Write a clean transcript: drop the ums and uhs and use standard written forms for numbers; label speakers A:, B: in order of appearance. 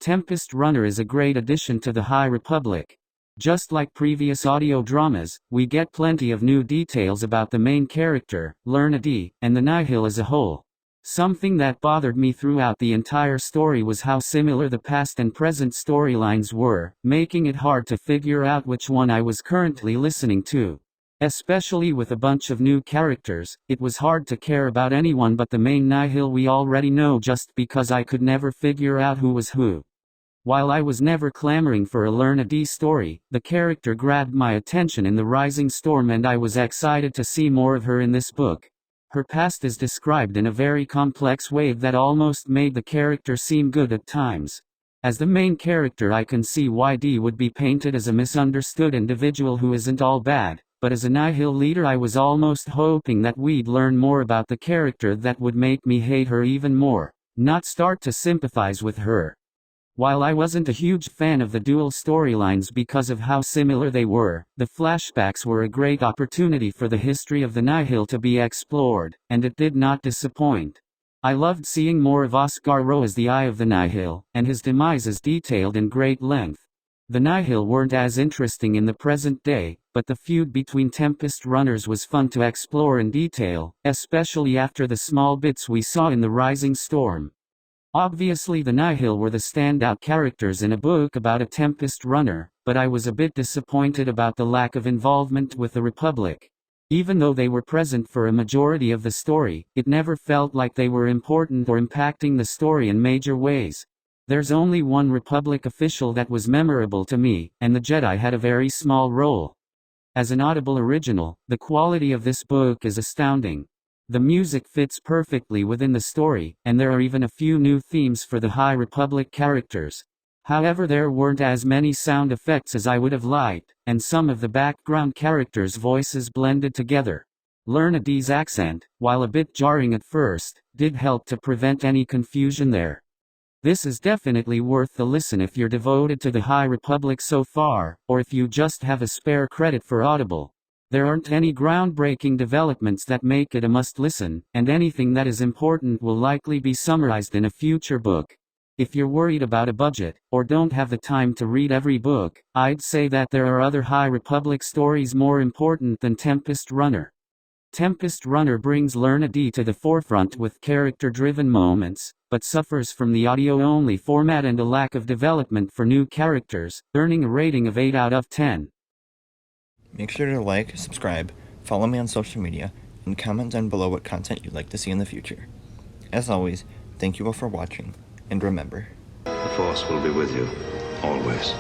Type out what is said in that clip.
A: Tempest Runner is a great addition to the High Republic. Just like previous audio dramas, we get plenty of new details about the main character, Lourna Dee, and the Nihil as a whole. Something that bothered me throughout the entire story was how similar the past and present storylines were, making it hard to figure out which one I was currently listening to. Especially with a bunch of new characters, it was hard to care about anyone but the main Nihil we already know, just because I could never figure out who was who. While I was never clamoring for a Lourna Dee story, the character grabbed my attention in The Rising Storm and I was excited to see more of her in this book. Her past is described in a very complex way that almost made the character seem good at times. As the main character, I can see why Dee would be painted as a misunderstood individual who isn't all bad, but as a Nihil leader I was almost hoping that we'd learn more about the character that would make me hate her even more, not start to sympathize with her. While I wasn't a huge fan of the dual storylines because of how similar they were, the flashbacks were a great opportunity for the history of the Nihil to be explored, and it did not disappoint. I loved seeing more of Oscar Rowe as the Eye of the Nihil, and his demise is detailed in great length. The Nihil weren't as interesting in the present day, but the feud between Tempest Runners was fun to explore in detail, especially after the small bits we saw in The Rising Storm. Obviously the Nihil were the standout characters in a book about a Tempest Runner, but I was a bit disappointed about the lack of involvement with the Republic. Even though they were present for a majority of the story, it never felt like they were important or impacting the story in major ways. There's only one Republic official that was memorable to me, and the Jedi had a very small role. As an Audible original, the quality of this book is astounding. The music fits perfectly within the story, and there are even a few new themes for the High Republic characters. However, there weren't as many sound effects as I would have liked, and some of the background characters' voices blended together. Lourna Dee's accent, while a bit jarring at first, did help to prevent any confusion there. This is definitely worth the listen if you're devoted to the High Republic so far, or if you just have a spare credit for Audible. There aren't any groundbreaking developments that make it a must-listen, and anything that is important will likely be summarized in a future book. If you're worried about a budget, or don't have the time to read every book, I'd say that there are other High Republic stories more important than Tempest Runner. Tempest Runner brings Lourna Dee to the forefront with character-driven moments, but suffers from the audio-only format and a lack of development for new characters, earning a rating of 8 out of 10.
B: Make sure to like, subscribe, follow me on social media, and comment down below what content you'd like to see in the future. As always, thank you all for watching, and remember,
C: the Force will be with you, always.